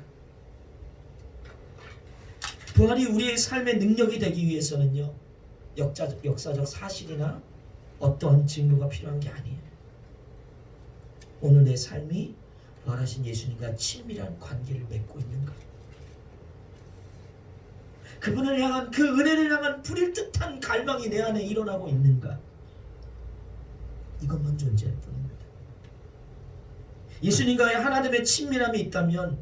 Speaker 2: 부활이 우리의 삶의 능력이 되기 위해서는요, 역사적 사실이나 어떠한 증거가 필요한 게 아니에요. 오늘 내 삶이 부활하신 예수님과 친밀한 관계를 맺고 있는가? 그분을 향한, 그 은혜를 향한 불일 듯한 갈망이 내 안에 일어나고 있는가? 이것만 존재할 뿐입니다. 예수님과의 하나됨의 친밀함이 있다면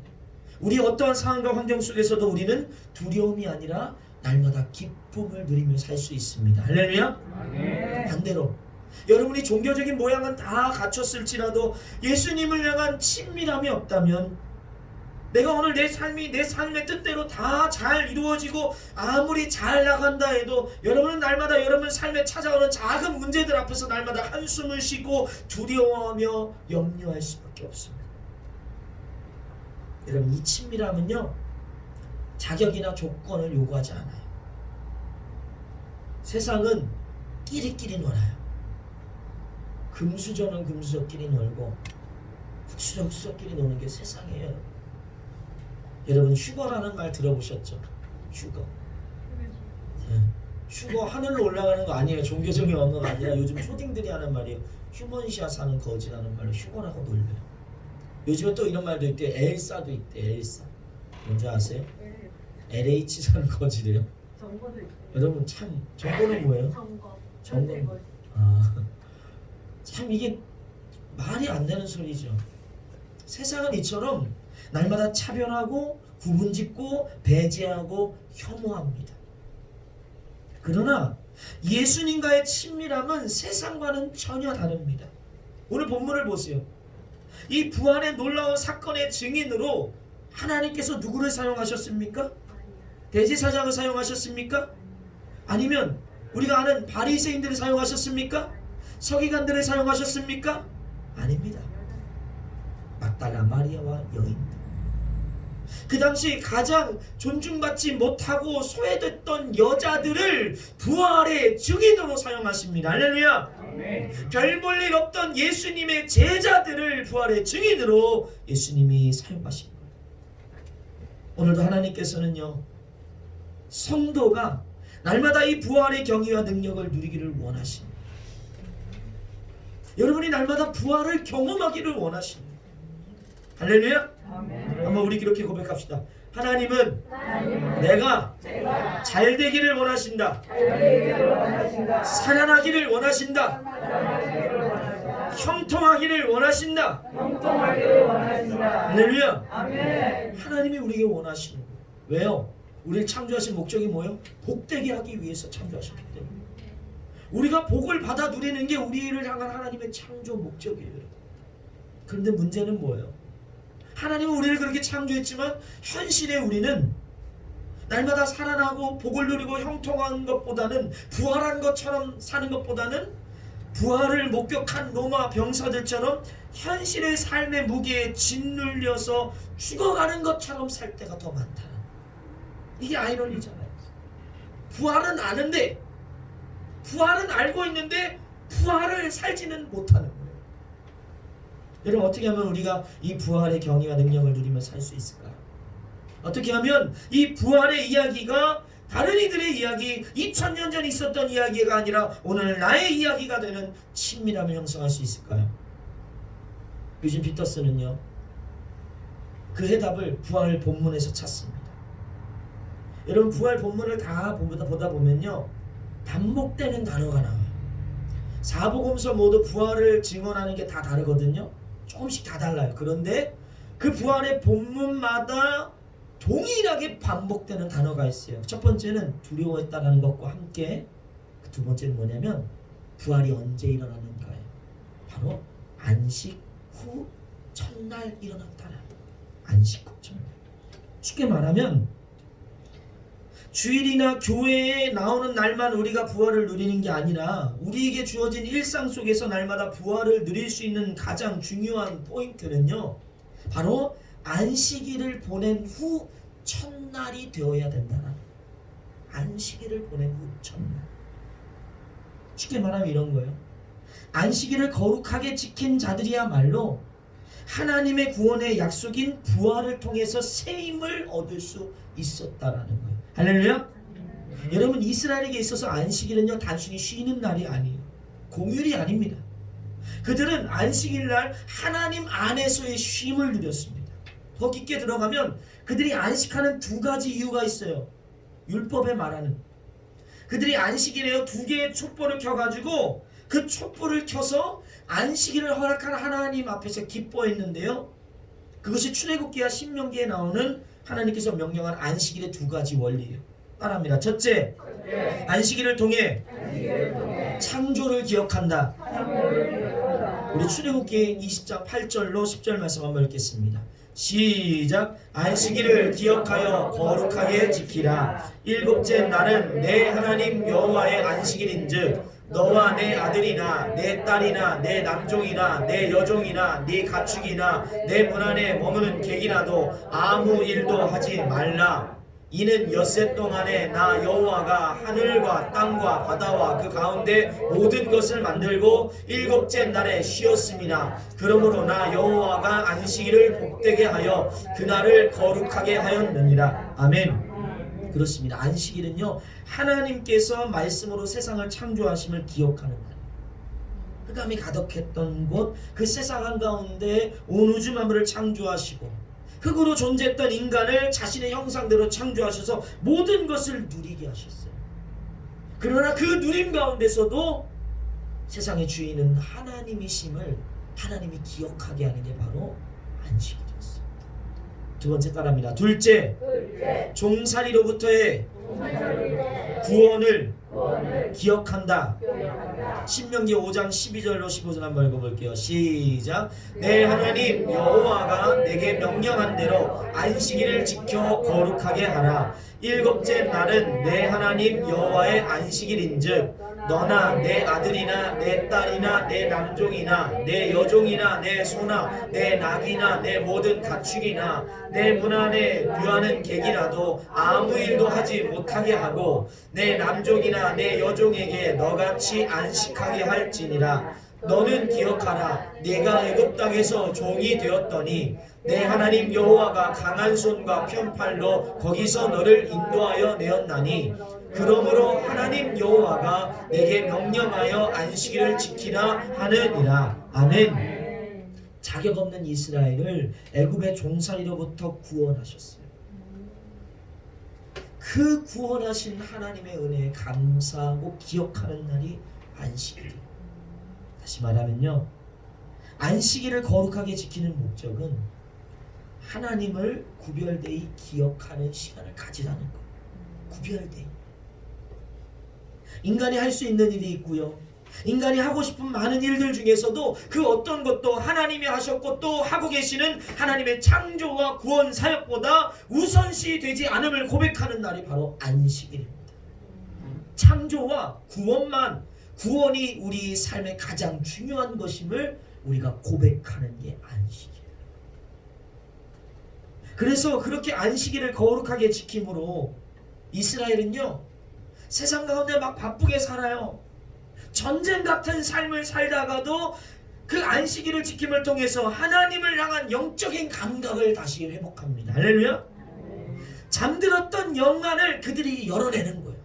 Speaker 2: 우리 어떠한 상황과 환경 속에서도 우리는 두려움이 아니라 날마다 기쁨을 누리며 살 수 있습니다. 할렐루야. 반대로 여러분이 종교적인 모양은 다 갖췄을지라도 예수님을 향한 친밀함이 없다면 내가 오늘 내 삶의 뜻대로 다 잘 이루어지고 아무리 잘 나간다 해도 여러분은 날마다 여러분 삶에 찾아오는 작은 문제들 앞에서 날마다 한숨을 쉬고 두려워하며 염려할 수밖에 없습니다. 여러분, 이 친밀함은요, 자격이나 조건을 요구하지 않아요. 세상은 끼리끼리 놀아요. 금수저는 금수저끼리 놀고 흑수저끼리 노는 게 세상이에요. 여러분, 휴거라는 말 들어보셨죠? 휴거. 휴거 하늘로 올라가는 거 아니에요. 종교적인 언어가 아니라 요즘 초딩들이 하는 말이에요. 휴먼샷 하는 거지라는 말로 휴거라고 놀려요. 요즘에 또 이런 말도 있대요. 엘사도 있대. 엘사. 뭔지 아세요? LH 사는 거지래요.
Speaker 1: 정보도 있고.
Speaker 2: 여러분, 참 정보는 뭐예요? 정보. 참 이게 말이 안 되는 소리죠. 세상은 이처럼 날마다 차별하고 구분짓고 배제하고 혐오합니다. 그러나 예수님과의 친밀함은 세상과는 전혀 다릅니다. 오늘 본문을 보세요. 이 부활의 놀라운 사건의 증인으로 하나님께서 누구를 사용하셨습니까? 대제사장을 사용하셨습니까? 아니면 우리가 아는 바리새인들을 사용하셨습니까? 서기관들을 사용하셨습니까? 아닙니다. 막달라 마리아와 여인들, 그 당시 가장 존중받지 못하고 소외됐던 여자들을 부활의 증인으로 사용하십니다. 할렐루야. 별 볼 일 없던 예수님의 제자들을 부활의 증인으로 예수님이 사용하신 거예요. 오늘도 하나님께서는요,
Speaker 4: 성도가 날마다 이 부활의 경위와 능력을 누리기를 원하십니다. 여러분이 날마다 부활을 경험하기를 원하십니다. 할렐루야. 한번 우리 그렇게 고백합시다. 하나님은 내가 잘 되기를 원하신다. 살아나기를 원하신다. 형통하기를 원하신다. 할렐루야. 하나님이 우리에게 원하시는 거예요. 왜요? 우리를 창조하신 목적이 뭐예요? 복되게 하기 위해서 창조하셨기 때문에. 우리가 복을 받아 누리는 게 우리를 향한 하나님의 창조 목적이에요. 그런데 문제는 뭐예요? 하나님은 우리를 그렇게 창조했지만 현실에 우리는 날마다 살아나고 복을 누리고 형통한 것보다는, 부활한 것처럼 사는 것보다는 부활을 목격한 로마 병사들처럼 현실의 삶의 무게에 짓눌려서 죽어가는 것처럼 살 때가 더 많다는, 이게 아이러니잖아요. 부활은 아는데, 부활은 알고 있는데 부활을 살지는 못하는 거예요. 여러분, 어떻게 하면 우리가 이 부활의 경위와 능력을 누리며 살 수 있을까요? 어떻게 하면 이 부활의 이야기가 다른 이들의 이야기, 2000년 전 있었던 이야기가 아니라 오늘 나의 이야기가 되는 친밀함을 형성할 수 있을까요? 유진 피터스는요, 그 해답을 부활 본문에서 찾습니다. 여러분, 부활 본문을 다 보다 보면요, 반복되는 단어가 나와요. 사복음서 모두 부활을 증언하는 게 다 다르거든요. 조금씩 다 달라요. 그런데 그 부활의 본문마다 동일하게 반복되는 단어가 있어요. 첫 번째는 두려워했다라는 것과 함께, 그 두 번째는 뭐냐면 부활이 언제 일어났는가예요. 바로 안식 후 첫날 일어났다라. 안식 후 첫날. 쉽게 말하면 주일이나 교회에 나오는 날만 우리가 부활을 누리는 게 아니라 우리에게 주어진 일상 속에서 날마다 부활을 누릴 수 있는 가장 중요한 포인트는요, 바로 안식일을 보낸 후 첫날이 되어야 된다. 안식일을 보낸 후 첫날. 쉽게 말하면 이런 거예요. 안식일을 거룩하게 지킨 자들이야말로 하나님의 구원의 약속인 부활을 통해서 새 힘을 얻을 수 있었다라는 거예요. 할렐루야. 여러분, 이스라엘에게 있어서 안식일은요, 단순히 쉬는 날이 아니에요. 공휴일이 아닙니다. 그들은 안식일날 하나님 안에서의 쉼을 누렸습니다. 더 깊게 들어가면 그들이 안식하는 두 가지 이유가 있어요. 율법에 말하는, 그들이 안식일에 두 개의 촛불을 켜가지고 그 촛불을 켜서 안식일을 허락한 하나님 앞에서 기뻐했는데요, 그것이 출애굽기와 신명기에 나오는 하나님께서 명령한 안식일의 두 가지 원리예요. 따라합니다. 첫째, 안식일을 통해 창조를 기억한다. 우리 출애굽기 20장 8절로 10절 말씀 한번 읽겠습니다. 시작. 안식일을 기억하여 거룩하게 지키라. 일곱째 날은 내 하나님 여호와의 안식일인즉 너와 내 아들이나 내 딸이나 내 남종이나 내 여종이나 네 가축이나 내 문 안에 머무는 객이라도 아무 일도 하지 말라. 이는 엿새 동안에 나 여호와가 하늘과 땅과 바다와 그 가운데 모든 것을 만들고 일곱째 날에 쉬었음이라. 그러므로 나 여호와가 안식일을 복되게 하여 그날을 거룩하게 하였느니라. 아멘. 그렇습니다. 안식일은요, 하나님께서 말씀으로 세상을 창조하심을 기억하는 날. 흑암이 가득했던 곳, 그 세상 한가운데 온 우주 만물을 창조하시고 흙으로 존재했던 인간을 자신의 형상대로 창조하셔서 모든 것을 누리게 하셨어요. 그러나 그 누림 가운데서도 세상의 주인은 하나님이심을 하나님이 기억하게 하는 게 바로 안식일이었어요. 두 번째 따라합니다. 둘째, 종살이로부터의 구원을 기억한다. 신명기 5장 12절로 15절 한번 읽어볼게요. 시작. 내 하나님 여호와가 내게 명령한 대로 안식일을 지켜 거룩하게 하라. 일곱째 날은 내 하나님 여호와의 안식일인즉 너나 내 아들이나 내 딸이나 내 남종이나 내 여종이나 내 소나 내 낙이나 내 모든 가축이나 내 문 안에 유하는 객이라도 아무 일도 하지 못하게 하고 내 남종이나 내 여종에게 너같이 안식하게 할지니라.
Speaker 2: 너는 기억하라. 내가 애굽 땅에서 종이 되었더니 내 하나님 여호와가 강한 손과 편팔로 거기서 너를 인도하여 내었나니 그러므로 하나님 여호와가 내게 명령하여 안식일을 지키라 하느니라. 아멘.
Speaker 4: 자격 없는 이스라엘을 애굽의 종살이로부터 구원하셨어요. 그 구원하신 하나님의 은혜에 감사하고 기억하는 날이 안식일이에요. 다시 말하면요, 안식일을 거룩하게 지키는 목적은 하나님을 구별되이 기억하는 시간을 가지라는 거예요. 구별되이. 인간이 할 수 있는 일이 있고요, 인간이 하고 싶은 많은 일들 중에서도 그 어떤 것도 하나님이 하셨고 또 하고 계시는 하나님의 창조와 구원 사역보다 우선시 되지 않음을 고백하는 날이 바로 안식일입니다. 창조와 구원이 우리 삶의 가장 중요한 것임을 우리가 고백하는 게 안식이에요. 그래서 그렇게 안식일을 거룩하게 지킴으로 이스라엘은요, 세상 가운데 막 바쁘게 살아요. 전쟁 같은 삶을 살다가도 그 안식일을 지킴을 통해서 하나님을 향한 영적인 감각을 다시 회복합니다. 할렐루야. 잠들었던 영안을 그들이 열어내는 거예요.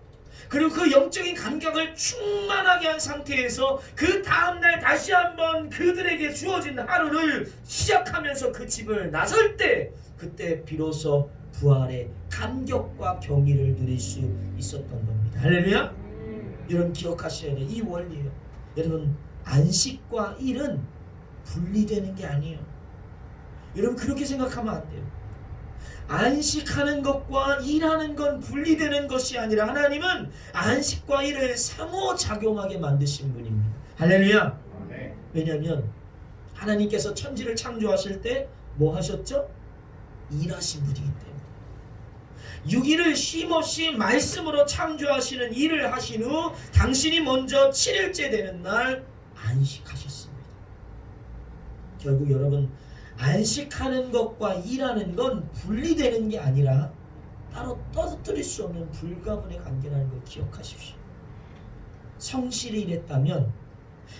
Speaker 4: 그리고 그 영적인 감각을 충만하게 한 상태에서 그 다음날 다시 한번 그들에게 주어진 하루를 시작하면서 그 집을 나설 때, 그때 비로소 부활의 감격과 경의를 누릴 수 있었던 겁니다. 할렐루야. 여러분 기억하셔야 돼요. 이 원리예요. 여러분, 안식과 일은 분리되는 게 아니에요. 여러분 그렇게 생각하면 안 돼요. 안식하는 것과 일하는 건 분리되는 것이 아니라 하나님은 안식과 일을 상호작용하게 만드신 분입니다. 할렐루야. 왜냐하면 하나님께서 천지를 창조하실 때 뭐 하셨죠? 일하신 분이기 때문에. 6일을 쉼없이 말씀으로 창조하시는 일을 하신 후 당신이 먼저 7일째 되는 날 안식하셨습니다. 결국 여러분, 안식하는 것과 일하는 건 분리되는 게 아니라 따로 떨어뜨릴 수 없는 불가분의 관계라는 걸 기억하십시오. 성실히 일했다면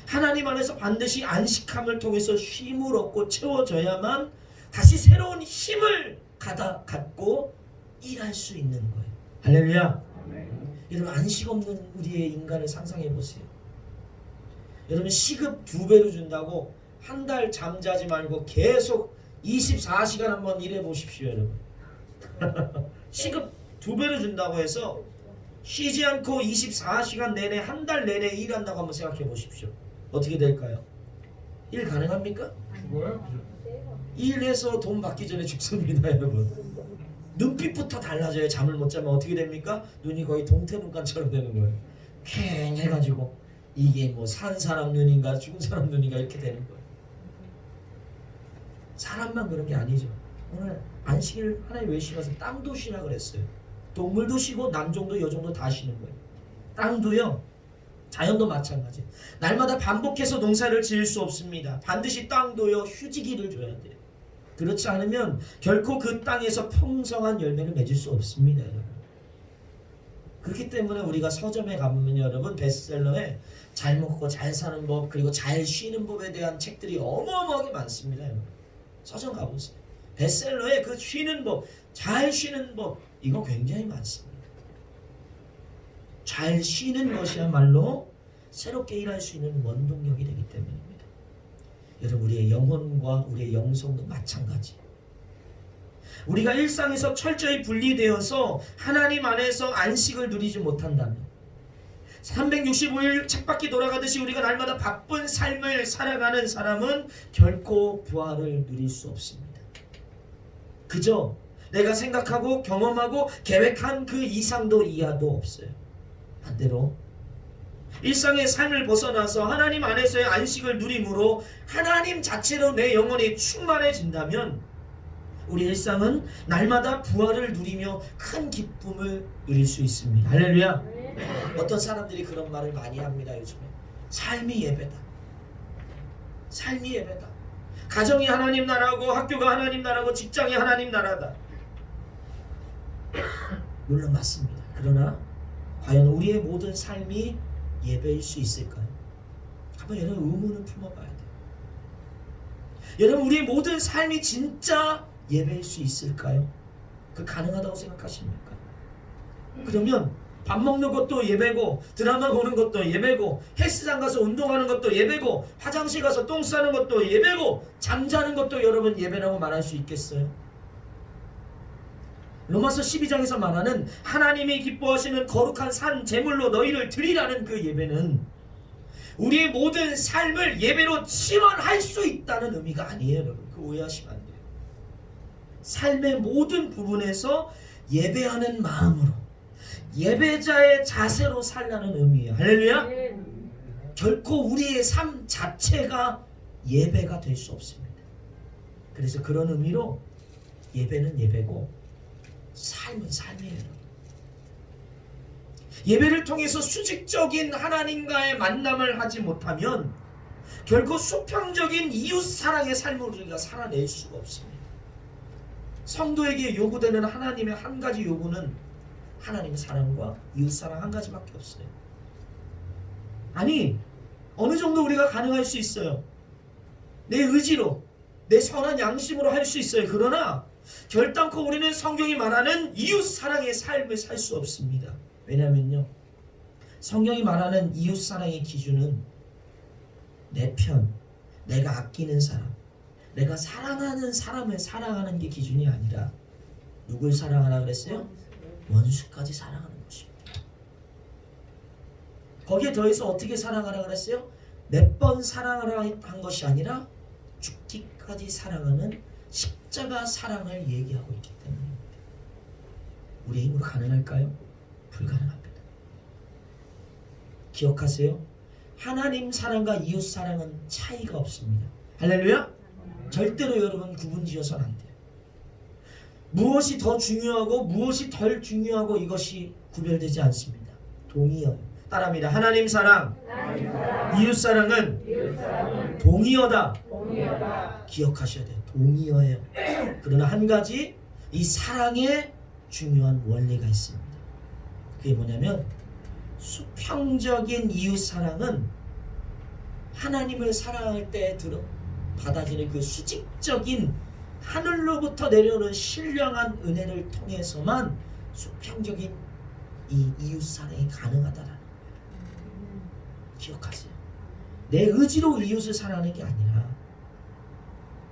Speaker 4: 하나님 안에서 반드시 안식함을 통해서 쉼을 얻고 채워져야만 다시 새로운 힘을 갖고 일할 수 있는 거예요. 할렐루야. 여러분, 안식 없는 우리의 인간을 상상해 보세요. 여러분, 시급 2배로 준다고 한 달 잠자지 말고 계속 24시간 한번 일해 보십시오. 여러분. 시급 2배로 준다고 해서 쉬지 않고 24시간 내내 한 달 내내 일한다고 한번 생각해 보십시오. 어떻게 될까요? 일 가능합니까? 일해서 돈 받기 전에 죽습니다. 여러분, 눈빛부터 달라져요. 잠을 못 자면 어떻게 됩니까? 눈이 거의 동태눈감처럼 되는 거예요. 캥 해가지고 이게 뭐 산 사람 눈인가 죽은 사람 눈인가 이렇게 되는 거예요. 사람만 그런 게 아니죠. 오늘 안식일 하나님 왜 쉬어서 땅도 쉬라 그랬어요. 동물도 쉬고 남종도 여종도 다 쉬는 거예요. 땅도요, 자연도 마찬가지. 날마다 반복해서 농사를 지을 수 없습니다. 반드시 땅도요 휴지기를 줘야 돼요. 그렇지 않으면 결코 그 땅에서 풍성한 열매를 맺을 수 없습니다. 여러분. 그렇기 때문에 우리가 서점에 가보면 여러분, 베스트셀러에 잘 먹고 잘 사는 법, 그리고 잘 쉬는 법에 대한 책들이 어마어마하게 많습니다. 여러분. 서점 가보세요. 베스트셀러에 그 쉬는 법, 잘 쉬는 법, 이거 굉장히 많습니다. 잘 쉬는 것이야말로 새롭게 일할 수 있는 원동력이 되기 때문입니다. 여러분, 우리의 영혼과 우리의 영성도 마찬가지예요. 우리가 일상에서 철저히 분리되어서 하나님 안에서 안식을 누리지 못한다면 365일 쳇바퀴 돌아가듯이 우리가 날마다 바쁜 삶을 살아가는 사람은 결코 부활을 누릴 수 없습니다. 그저 내가 생각하고 경험하고 계획한 그 이상도 이하도 없어요. 반대로 일상의 삶을 벗어나서 하나님 안에서의 안식을 누림으로 하나님 자체로 내 영혼이 충만해진다면 우리 일상은 날마다 부활을 누리며 큰 기쁨을 누릴 수 있습니다. 할렐루야. 어떤 사람들이 그런 말을 많이 합니다. 요즘에 삶이 예배다. 삶이 예배다. 가정이 하나님 나라고, 학교가 하나님 나라고, 직장이 하나님 나라다. 물론 맞습니다. 그러나 과연 우리의 모든 삶이 예배일 수 있을까요? 한번 여러분 의문을 품어봐야 돼요. 여러분 우리의 모든 삶이 진짜 예배일 수 있을까요? 그 가능하다고 생각하십니까? 그러면 밥 먹는 것도 예배고, 드라마 보는 것도 예배고, 헬스장 가서 운동하는 것도 예배고, 화장실 가서 똥 싸는 것도 예배고, 잠자는 것도 여러분 예배라고 말할 수 있겠어요? 로마서 12장에서 말하는 하나님이 기뻐하시는 거룩한 산 제물로 너희를 드리라는 그 예배는 우리의 모든 삶을 예배로 치환할 수 있다는 의미가 아니에요. 여러분 그 오해하시면 안 돼요. 삶의 모든 부분에서 예배하는 마음으로, 예배자의 자세로 살라는 의미예요. 할렐루야. 결코 우리의 삶 자체가 예배가 될 수 없습니다. 그래서 그런 의미로 예배는 예배고 삶은 삶이에요. 예배를 통해서 수직적인 하나님과의 만남을 하지 못하면 결코 수평적인 이웃사랑의 삶을 우리가 살아낼 수가 없습니다. 성도에게 요구되는 하나님의 한 가지 요구는 하나님의 사랑과 이웃사랑 한 가지밖에 없어요. 아니 어느 정도 우리가 가능할 수 있어요. 내 의지로, 내 선한 양심으로 할 수 있어요. 그러나 결단코 우리는 성경이 말하는 이웃사랑의 삶을 살 수 없습니다. 왜냐면요, 성경이 말하는 이웃사랑의 기준은 내 편, 내가 아끼는 사람, 내가 사랑하는 사람을 사랑하는 게 기준이 아니라 누굴 사랑하라 그랬어요? 원수까지 사랑하는 것입니다. 거기에 더해서 어떻게 사랑하라 그랬어요? 몇 번 사랑하라 한 것이 아니라 죽기까지 사랑하는 십자가 사랑을 얘기하고 있기 때문입니다. 우리의 힘으로 가능할까요? 불가능합니다. 기억하세요. 하나님 사랑과 이웃 사랑은 차이가 없습니다. 할렐루야. 절대로 여러분 구분지어서는 안 돼요. 무엇이 더 중요하고 무엇이 덜 중요하고 이것이 구별되지 않습니다. 동의어요. 따라합니다. 하나님 사랑, 이웃 사랑은 동의어다. 기억하셔야 돼요. 동의어예요. 그러나 한 가지 이 사랑에 중요한 원리가 있습니다. 그게 뭐냐면 수평적인 이웃 사랑은 하나님을 사랑할 때 받아지는 그 수직적인 하늘로부터 내려오는 신령한 은혜를 통해서만 수평적인 이 이웃 사랑이 가능하다라는 거예요. 기억하세요. 내 의지로 이웃을 사랑하는 게 아니라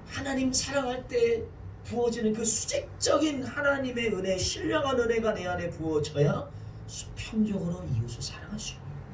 Speaker 4: 하나님 사랑할 때 부어지는 그 수직적인 하나님의 은혜, 신령한 은혜가 내 안에 부어져야 수평적으로 이웃을 사랑할 수 있다.